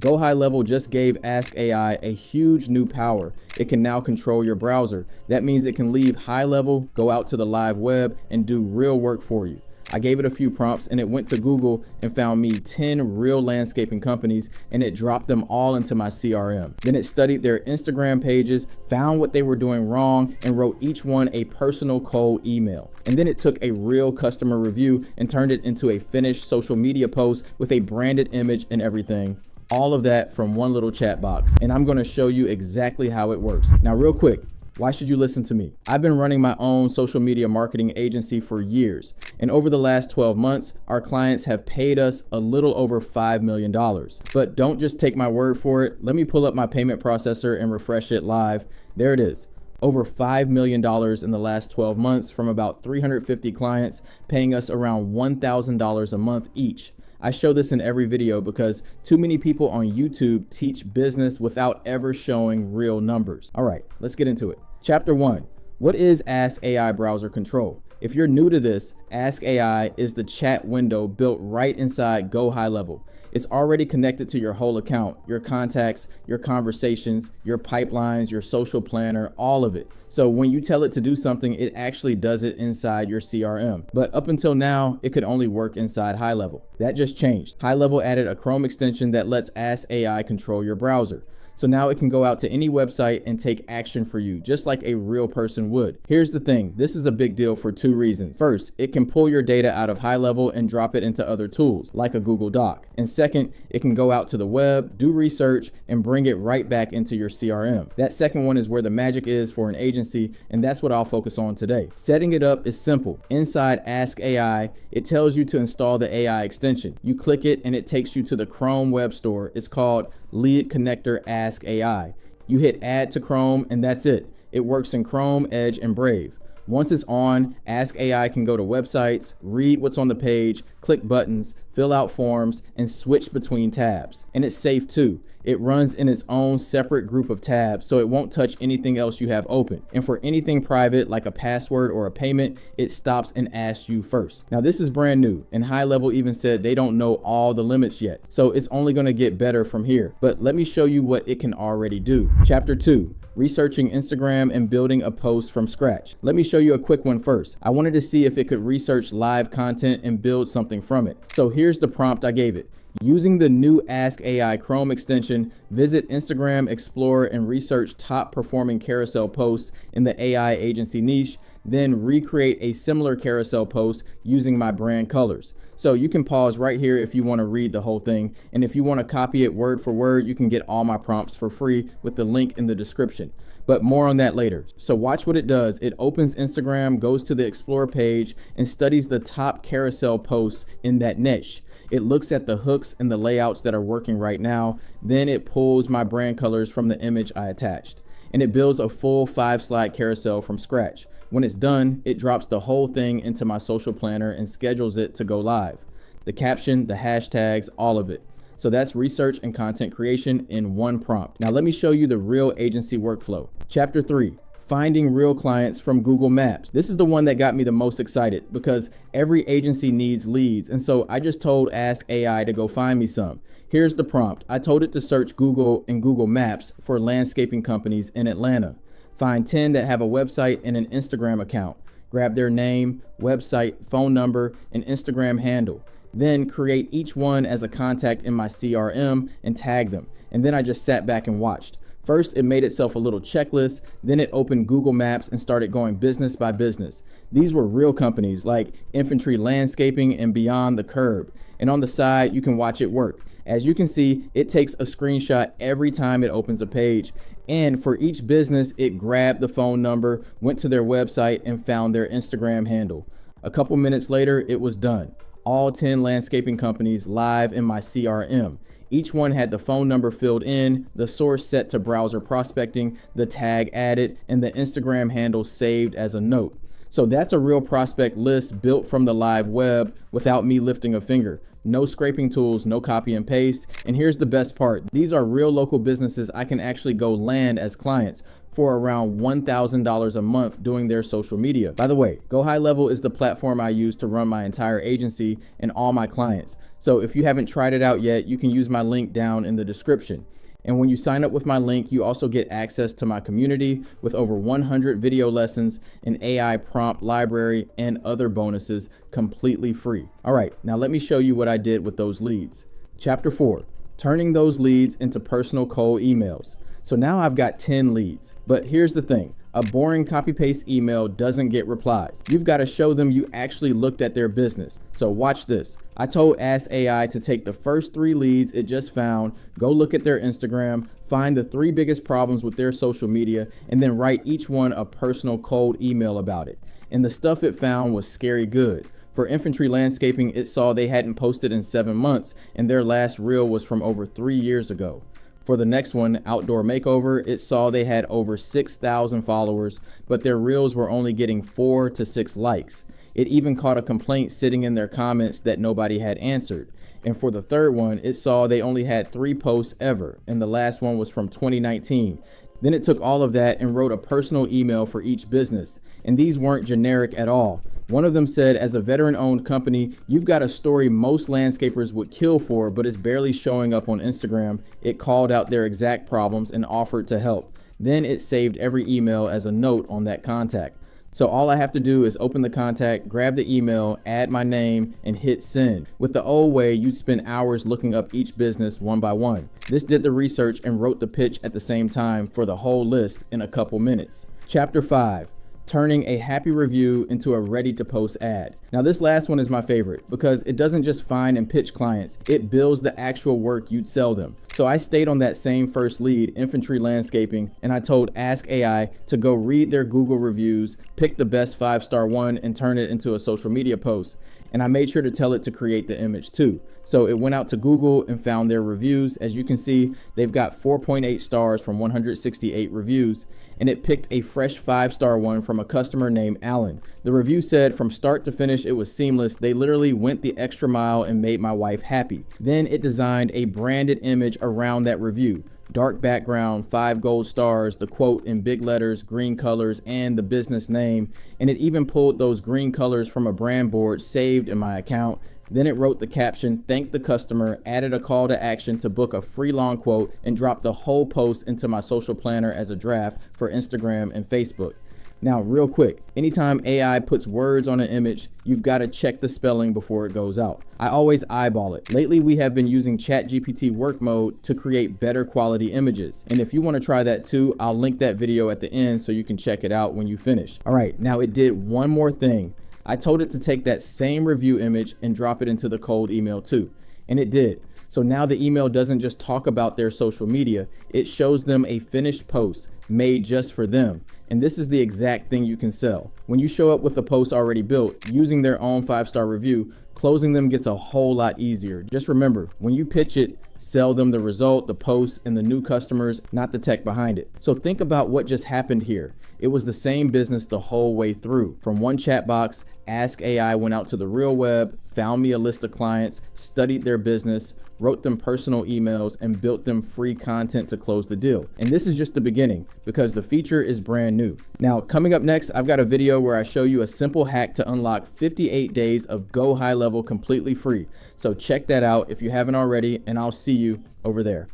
GoHighLevel just gave Ask AI a huge new power. It can now control your browser. That means it can leave HighLevel, go out to the live web, and do real work for you. I gave it a few prompts and it went to Google and found me 10 real landscaping companies, and it dropped them all into my CRM. Then it studied their Instagram pages, found what they were doing wrong, and wrote each one a personal cold email. And then it took a real customer review and turned it into a finished social media post with a branded image and everything. All of that from one little chat box. And I'm going to show you exactly how it works. Now, real quick, why should you listen to me? I've been running my own social media marketing agency for years. And over the last 12 months, our clients have paid us a little over $5 million. But don't just take my word for it. Let me pull up my payment processor and refresh it live. There it is. Over $5 million in the last 12 months from about 350 clients, paying us around $1,000 a month each. I show this in every video because too many people on YouTube teach business without ever showing real numbers. All right, let's get into it. Chapter 1, what is Ask AI Browser Control? If you're new to this, Ask AI is the chat window built right inside GoHighLevel. It's already connected to your whole account, your contacts, your conversations, your pipelines, your social planner, all of it. So when you tell it to do something, it actually does it inside your CRM. But up until now, it could only work inside HighLevel. That just changed. HighLevel added a Chrome extension that lets Ask AI control your browser. So now it can go out to any website and take action for you, just like a real person would. Here's the thing, this is a big deal for two reasons. First, it can pull your data out of HighLevel and drop it into other tools, like a Google Doc. And second, it can go out to the web, do research, and bring it right back into your CRM. That second one is where the magic is for an agency, and that's what I'll focus on today. Setting it up is simple. Inside Ask AI, it tells you to install the AI extension. You click it and it takes you to the Chrome web store. It's called Lead Connector Ask AI. You hit add to Chrome and that's it. It works in Chrome, Edge, and Brave. Once it's on, Ask AI can go to websites, read what's on the page, click buttons, fill out forms, and switch between tabs. And it's safe too. It runs in its own separate group of tabs, so it won't touch anything else you have open. And for anything private, like a password or a payment, it stops and asks you first. Now this is brand new, and HighLevel even said they don't know all the limits yet. So it's only gonna get better from here. But let me show you what it can already do. Chapter 2. Researching Instagram and building a post from scratch. Let me show you a quick one first. I wanted to see if it could research live content and build something from it. So here's the prompt I gave it. Using the new Ask AI Chrome extension, visit Instagram Explorer and research top performing carousel posts in the AI agency niche, then recreate a similar carousel post using my brand colors. So you can pause right here if you want to read the whole thing. And if you want to copy it word for word, you can get all my prompts for free with the link in the description. But more on that later. So watch what it does. It opens Instagram, goes to the Explorer page, and studies the top carousel posts in that niche. It looks at the hooks and the layouts that are working right now. Then it pulls my brand colors from the image I attached. And it builds a full 5-slide carousel from scratch. When it's done, it drops the whole thing into my social planner and schedules it to go live. The caption, the hashtags, all of it. So that's research and content creation in one prompt. Now let me show you the real agency workflow. Chapter 3. Finding real clients from Google Maps. This is the one that got me the most excited because every agency needs leads. And so I just told Ask AI to go find me some. Here's the prompt. I told it to search Google and Google Maps for landscaping companies in Atlanta. Find 10 that have a website and an Instagram account. Grab their name, website, phone number, and Instagram handle. Then create each one as a contact in my CRM and tag them. And then I just sat back and watched. First, it made itself a little checklist, then it opened Google Maps and started going business by business. These were real companies like Infantry Landscaping and Beyond the Curb. And on the side, you can watch it work. As you can see, it takes a screenshot every time it opens a page. And for each business, it grabbed the phone number, went to their website, and found their Instagram handle. A couple minutes later, it was done. All 10 landscaping companies live in my CRM. Each one had the phone number filled in, the source set to browser prospecting, the tag added, and the Instagram handle saved as a note. So that's a real prospect list built from the live web without me lifting a finger. No scraping tools, no copy and paste. And here's the best part. These are real local businesses I can actually go land as clients. for around $1,000 a month doing their social media. By the way, GoHighLevel is the platform I use to run my entire agency and all my clients. So if you haven't tried it out yet, you can use my link down in the description. And when you sign up with my link, you also get access to my community with over 100 video lessons, an AI prompt library, and other bonuses completely free. All right, now let me show you what I did with those leads. Chapter 4, turning those leads into personal cold emails. So now I've got 10 leads, but here's the thing. A boring copy-paste email doesn't get replies. You've got to show them you actually looked at their business. So watch this. I told Ask AI to take the first 3 leads it just found, go look at their Instagram, find the 3 biggest problems with their social media, and then write each one a personal cold email about it. And the stuff it found was scary good. For infantry landscaping, it saw they hadn't posted in 7 months, and their last reel was from over 3 years ago. For the next one, outdoor makeover, it saw they had over 6,000 followers, but their reels were only getting 4 to 6 likes. It even caught a complaint sitting in their comments that nobody had answered. And for the third one, it saw they only had 3 posts ever, and the last one was from 2019. Then it took all of that and wrote a personal email for each business. And these weren't generic at all. One of them said, as a veteran-owned company, you've got a story most landscapers would kill for, but it's barely showing up on Instagram. It called out their exact problems and offered to help. Then it saved every email as a note on that contact. So all I have to do is open the contact, grab the email, add my name, and hit send. With the old way, you'd spend hours looking up each business one by one. This did the research and wrote the pitch at the same time for the whole list in a couple minutes. Chapter 5. Turning a happy review into a ready to post ad. Now this last one is my favorite because it doesn't just find and pitch clients, it builds the actual work you'd sell them. So I stayed on that same first lead, infantry landscaping, and I told Ask AI to go read their Google reviews, pick the best 5-star one and turn it into a social media post. And I made sure to tell it to create the image too. So it went out to Google and found their reviews. As you can see, they've got 4.8 stars from 168 reviews, and it picked a fresh 5-star one from a customer named Alan. The review said from start to finish, it was seamless. They literally went the extra mile and made my wife happy. Then it designed a branded image around that review. Dark background, 5 gold stars, the quote in big letters, green colors, and the business name. And it even pulled those green colors from a brand board saved in my account. Then it wrote the caption, thanked the customer, added a call to action to book a free long quote, and dropped the whole post into my social planner as a draft for Instagram and Facebook. Now, real quick, anytime AI puts words on an image, you've got to check the spelling before it goes out. I always eyeball it. Lately, we have been using ChatGPT work mode to create better quality images. And if you want to try that too, I'll link that video at the end so you can check it out when you finish. All right, now it did one more thing. I told it to take that same review image and drop it into the cold email too. And it did. So now the email doesn't just talk about their social media, it shows them a finished post made just for them. And this is the exact thing you can sell. When you show up with a post already built, using their own 5-star review, closing them gets a whole lot easier. Just remember, when you pitch it, sell them the result, the post, and the new customers, not the tech behind it. So think about what just happened here. It was the same business the whole way through. From one chat box, Ask AI went out to the real web, found me a list of clients, studied their business, wrote them personal emails, and built them free content to close the deal. And this is just the beginning because the feature is brand new. Now, coming up next, I've got a video where I show you a simple hack to unlock 58 days of GoHighLevel completely free. So check that out if you haven't already, and I'll see you over there.